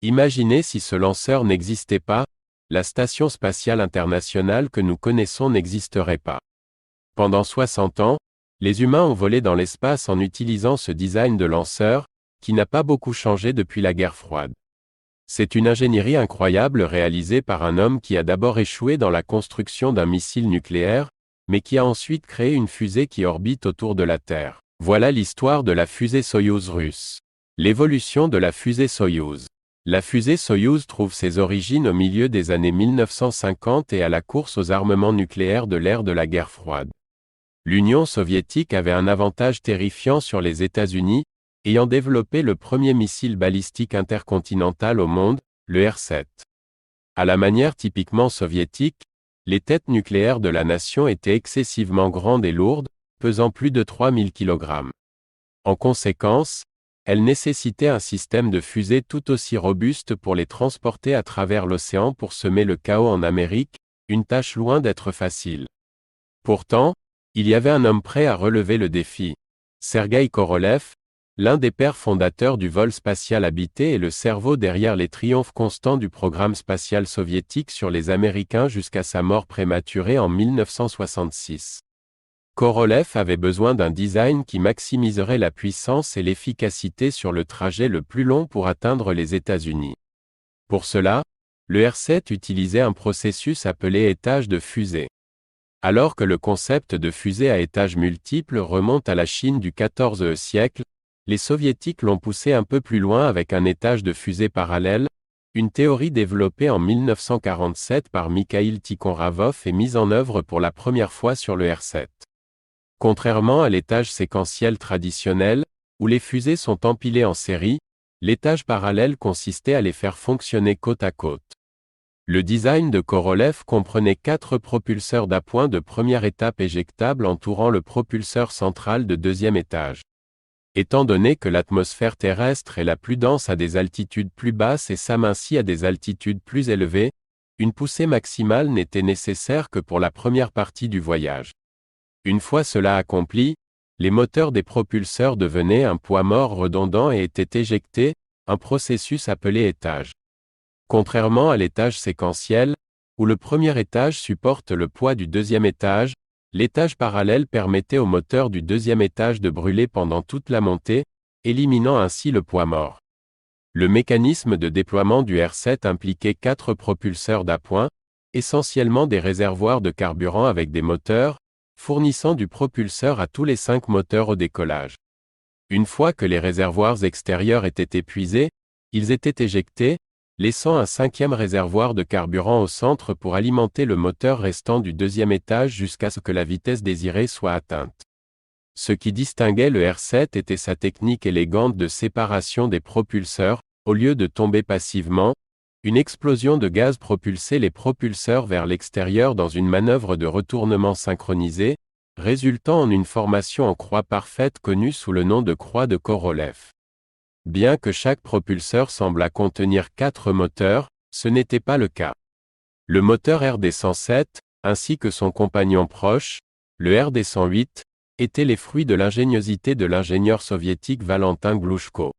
Imaginez si ce lanceur n'existait pas, la Station spatiale internationale que nous connaissons n'existerait pas. Pendant 60 ans, les humains ont volé dans l'espace en utilisant ce design de lanceur, qui n'a pas beaucoup changé depuis la guerre froide. C'est une ingénierie incroyable réalisée par un homme qui a d'abord échoué dans la construction d'un missile nucléaire, mais qui a ensuite créé une fusée qui orbite autour de la Terre. Voilà l'histoire de la fusée Soyouz russe. L'évolution de la fusée Soyouz. La fusée Soyouz trouve ses origines au milieu des années 1950 et à la course aux armements nucléaires de l'ère de la guerre froide. L'Union soviétique avait un avantage terrifiant sur les États-Unis, ayant développé le premier missile balistique intercontinental au monde, le R-7. À la manière typiquement soviétique, les têtes nucléaires de la nation étaient excessivement grandes et lourdes, pesant plus de 3000 kg. En conséquence, elles nécessitaient un système de fusées tout aussi robuste pour les transporter à travers l'océan pour semer le chaos en Amérique, une tâche loin d'être facile. Pourtant, il y avait un homme prêt à relever le défi. Sergueï Korolev, l'un des pères fondateurs du vol spatial habité et le cerveau derrière les triomphes constants du programme spatial soviétique sur les Américains jusqu'à sa mort prématurée en 1966. Korolev avait besoin d'un design qui maximiserait la puissance et l'efficacité sur le trajet le plus long pour atteindre les États-Unis. Pour cela, le R-7 utilisait un processus appelé étage de fusée. Alors que le concept de fusée à étages multiples remonte à la Chine du XIVe siècle, les soviétiques l'ont poussé un peu plus loin avec un étage de fusée parallèle, une théorie développée en 1947 par Mikhail Tikhonravov et mise en œuvre pour la première fois sur le R-7. Contrairement à l'étage séquentiel traditionnel, où les fusées sont empilées en série, l'étage parallèle consistait à les faire fonctionner côte à côte. Le design de Korolev comprenait 4 propulseurs d'appoint de première étape éjectables entourant le propulseur central de deuxième étage. Étant donné que l'atmosphère terrestre est la plus dense à des altitudes plus basses et s'amincit à des altitudes plus élevées, une poussée maximale n'était nécessaire que pour la première partie du voyage. Une fois cela accompli, les moteurs des propulseurs devenaient un poids mort redondant et étaient éjectés, un processus appelé étage. Contrairement à l'étage séquentiel, où le premier étage supporte le poids du deuxième étage, l'étage parallèle permettait au moteur du deuxième étage de brûler pendant toute la montée, éliminant ainsi le poids mort. Le mécanisme de déploiement du R-7 impliquait 4 propulseurs d'appoint, essentiellement des réservoirs de carburant avec des moteurs, fournissant du propulseur à tous les 5 moteurs au décollage. Une fois que les réservoirs extérieurs étaient épuisés, ils étaient éjectés, laissant un 5e réservoir de carburant au centre pour alimenter le moteur restant du deuxième étage jusqu'à ce que la vitesse désirée soit atteinte. Ce qui distinguait le R-7 était sa technique élégante de séparation des propulseurs, au lieu de tomber passivement, une explosion de gaz propulsait les propulseurs vers l'extérieur dans une manœuvre de retournement synchronisée, résultant en une formation en croix parfaite connue sous le nom de croix de Korolev. Bien que chaque propulseur semblât contenir 4 moteurs, ce n'était pas le cas. Le moteur RD-107, ainsi que son compagnon proche, le RD-108, étaient les fruits de l'ingéniosité de l'ingénieur soviétique Valentin Glouchko.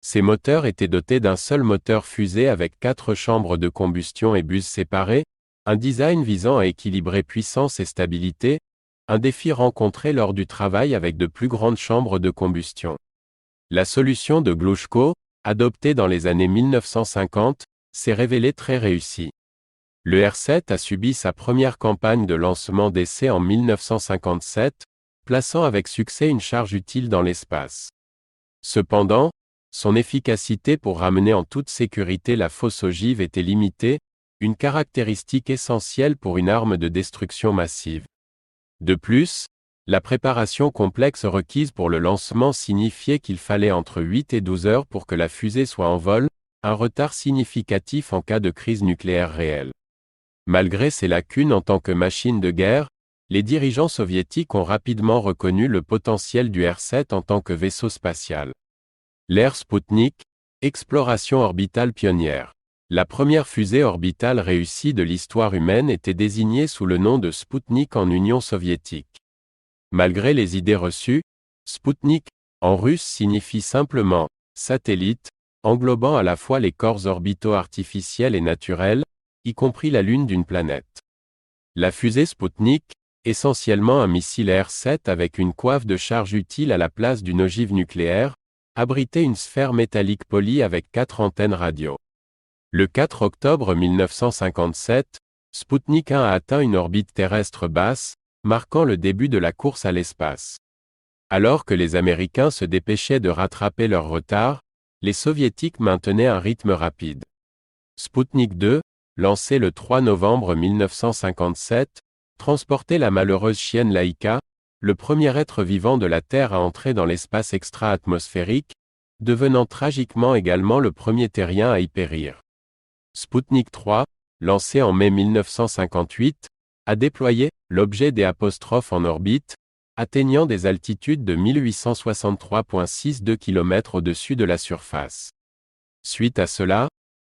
Ces moteurs étaient dotés d'un seul moteur fusée avec 4 chambres de combustion et buses séparées, un design visant à équilibrer puissance et stabilité, un défi rencontré lors du travail avec de plus grandes chambres de combustion. La solution de Glouchko, adoptée dans les années 1950, s'est révélée très réussie. Le R-7 a subi sa première campagne de lancement d'essai en 1957, plaçant avec succès une charge utile dans l'espace. Cependant, son efficacité pour ramener en toute sécurité la fausse ogive était limitée, une caractéristique essentielle pour une arme de destruction massive. De plus, la préparation complexe requise pour le lancement signifiait qu'il fallait entre 8 et 12 heures pour que la fusée soit en vol, un retard significatif en cas de crise nucléaire réelle. Malgré ces lacunes en tant que machine de guerre, les dirigeants soviétiques ont rapidement reconnu le potentiel du R-7 en tant que vaisseau spatial. L'ère Spoutnik, exploration orbitale pionnière. La première fusée orbitale réussie de l'histoire humaine était désignée sous le nom de Spoutnik en Union soviétique. Malgré les idées reçues, Spoutnik, en russe signifie simplement « satellite », englobant à la fois les corps orbitaux artificiels et naturels, y compris la Lune d'une planète. La fusée Sputnik, essentiellement un missile R-7 avec une coiffe de charge utile à la place d'une ogive nucléaire, abritait une sphère métallique polie avec 4 antennes radio. Le 4 octobre 1957, Sputnik 1 a atteint une orbite terrestre basse, marquant le début de la course à l'espace. Alors que les Américains se dépêchaient de rattraper leur retard, les Soviétiques maintenaient un rythme rapide. Sputnik 2, lancé le 3 novembre 1957, transportait la malheureuse chienne Laïka, le premier être vivant de la Terre à entrer dans l'espace extra-atmosphérique, devenant tragiquement également le premier terrien à y périr. Sputnik 3, lancé en mai 1958, a déployé l'objet D' en orbite, atteignant des altitudes de 1863,62 km au-dessus de la surface. Suite à cela,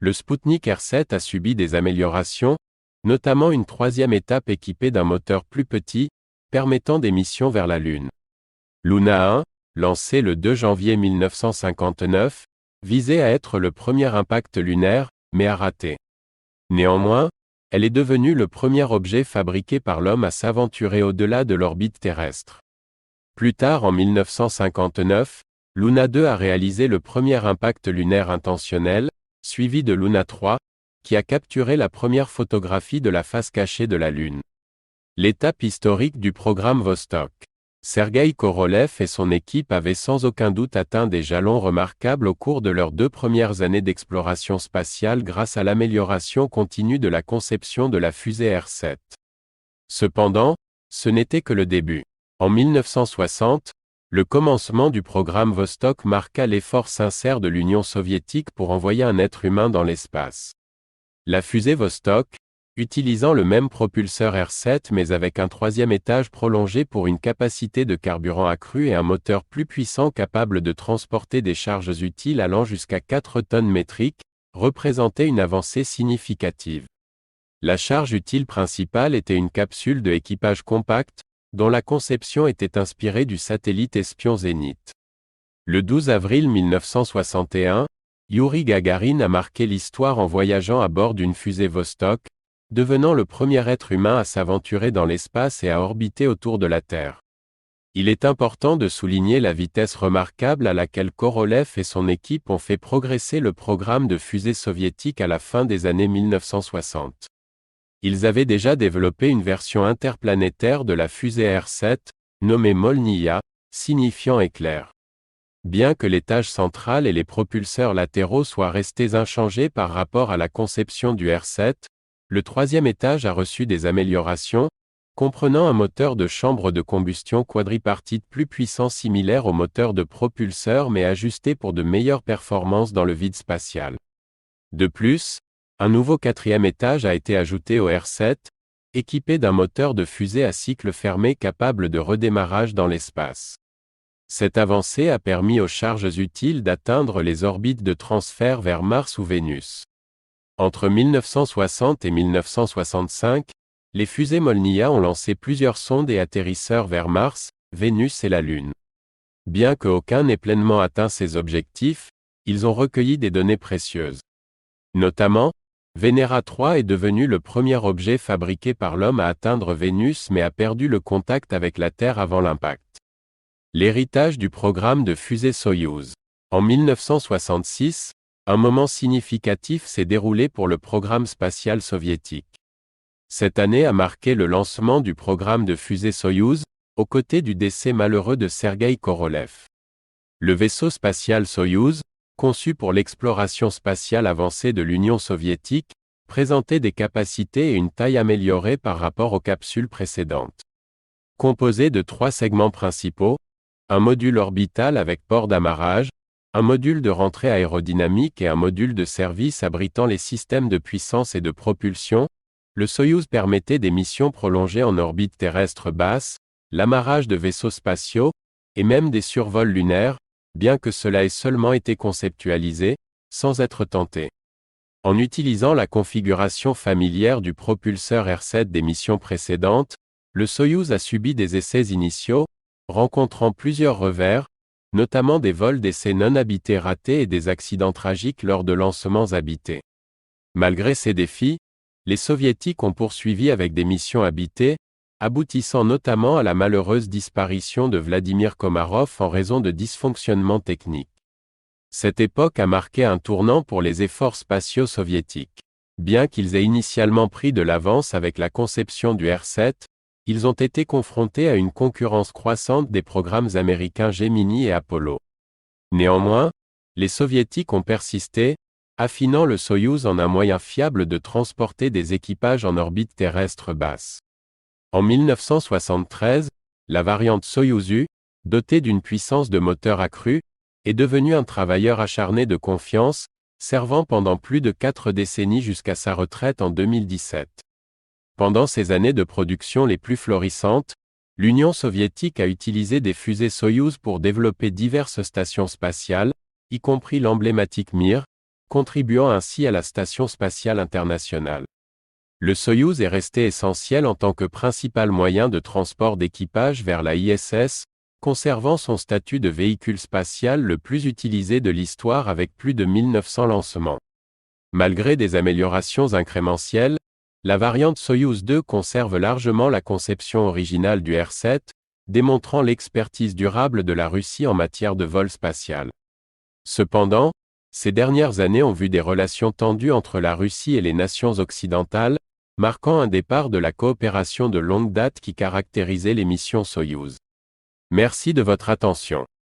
le Sputnik R-7 a subi des améliorations, notamment une troisième étape équipée d'un moteur plus petit, permettant des missions vers la Lune. Luna 1, lancé le 2 janvier 1959, visait à être le premier impact lunaire, mais a raté. Néanmoins, elle est devenue le premier objet fabriqué par l'homme à s'aventurer au-delà de l'orbite terrestre. Plus tard en 1959, Luna 2 a réalisé le premier impact lunaire intentionnel, suivi de Luna 3, qui a capturé la première photographie de la face cachée de la Lune. L'étape historique du programme Vostok. Sergueï Korolev et son équipe avaient sans aucun doute atteint des jalons remarquables au cours de leurs 2 premières années d'exploration spatiale grâce à l'amélioration continue de la conception de la fusée R-7. Cependant, ce n'était que le début. En 1960, le commencement du programme Vostok marqua l'effort sincère de l'Union soviétique pour envoyer un être humain dans l'espace. La fusée Vostok, utilisant le même propulseur R-7 mais avec un troisième étage prolongé pour une capacité de carburant accrue et un moteur plus puissant capable de transporter des charges utiles allant jusqu'à 4 tonnes métriques, représentait une avancée significative. La charge utile principale était une capsule de équipage compacte, dont la conception était inspirée du satellite espion Zénith. Le 12 avril 1961, Youri Gagarin a marqué l'histoire en voyageant à bord d'une fusée Vostok, devenant le premier être humain à s'aventurer dans l'espace et à orbiter autour de la Terre. Il est important de souligner la vitesse remarquable à laquelle Korolev et son équipe ont fait progresser le programme de fusée soviétique à la fin des années 1960. Ils avaient déjà développé une version interplanétaire de la fusée R-7, nommée Molniya, signifiant éclair. Bien que l'étage central et les propulseurs latéraux soient restés inchangés par rapport à la conception du R-7, le troisième étage a reçu des améliorations, comprenant un moteur de chambre de combustion quadripartite plus puissant similaire au moteur de propulseur mais ajusté pour de meilleures performances dans le vide spatial. De plus, un nouveau quatrième étage a été ajouté au R-7, équipé d'un moteur de fusée à cycle fermé capable de redémarrage dans l'espace. Cette avancée a permis aux charges utiles d'atteindre les orbites de transfert vers Mars ou Vénus. Entre 1960 et 1965, les fusées Molniya ont lancé plusieurs sondes et atterrisseurs vers Mars, Vénus et la Lune. Bien qu'aucun n'ait pleinement atteint ses objectifs, ils ont recueilli des données précieuses. Notamment, Venera 3 est devenu le premier objet fabriqué par l'homme à atteindre Vénus mais a perdu le contact avec la Terre avant l'impact. L'héritage du programme de fusée Soyouz. En 1966, un moment significatif s'est déroulé pour le programme spatial soviétique. Cette année a marqué le lancement du programme de fusée Soyouz, aux côtés du décès malheureux de Sergueï Korolev. Le vaisseau spatial Soyouz, conçu pour l'exploration spatiale avancée de l'Union soviétique, présentait des capacités et une taille améliorée par rapport aux capsules précédentes. Composé de 3 segments principaux, un module orbital avec port d'amarrage, un module de rentrée aérodynamique et un module de service abritant les systèmes de puissance et de propulsion, le Soyouz permettait des missions prolongées en orbite terrestre basse, l'amarrage de vaisseaux spatiaux, et même des survols lunaires, bien que cela ait seulement été conceptualisé, sans être tenté. En utilisant la configuration familière du propulseur R-7 des missions précédentes, le Soyouz a subi des essais initiaux, rencontrant plusieurs revers, notamment des vols d'essais non habités ratés et des accidents tragiques lors de lancements habités. Malgré ces défis, les Soviétiques ont poursuivi avec des missions habitées, aboutissant notamment à la malheureuse disparition de Vladimir Komarov en raison de dysfonctionnements techniques. Cette époque a marqué un tournant pour les efforts spatiaux soviétiques. Bien qu'ils aient initialement pris de l'avance avec la conception du R-7, ils ont été confrontés à une concurrence croissante des programmes américains Gemini et Apollo. Néanmoins, les Soviétiques ont persisté, affinant le Soyouz en un moyen fiable de transporter des équipages en orbite terrestre basse. En 1973, la variante Soyouz U, dotée d'une puissance de moteur accrue, est devenue un travailleur acharné de confiance, servant pendant plus de 4 décennies jusqu'à sa retraite en 2017. Pendant ces années de production les plus florissantes, l'Union soviétique a utilisé des fusées Soyouz pour développer diverses stations spatiales, y compris l'emblématique Mir, contribuant ainsi à la Station spatiale internationale. Le Soyouz est resté essentiel en tant que principal moyen de transport d'équipage vers la ISS, conservant son statut de véhicule spatial le plus utilisé de l'histoire avec plus de 1900 lancements. Malgré des améliorations incrémentielles, la variante Soyouz 2 conserve largement la conception originale du R-7, démontrant l'expertise durable de la Russie en matière de vol spatial. Cependant, ces dernières années ont vu des relations tendues entre la Russie et les nations occidentales, marquant un départ de la coopération de longue date qui caractérisait les missions Soyouz. Merci de votre attention.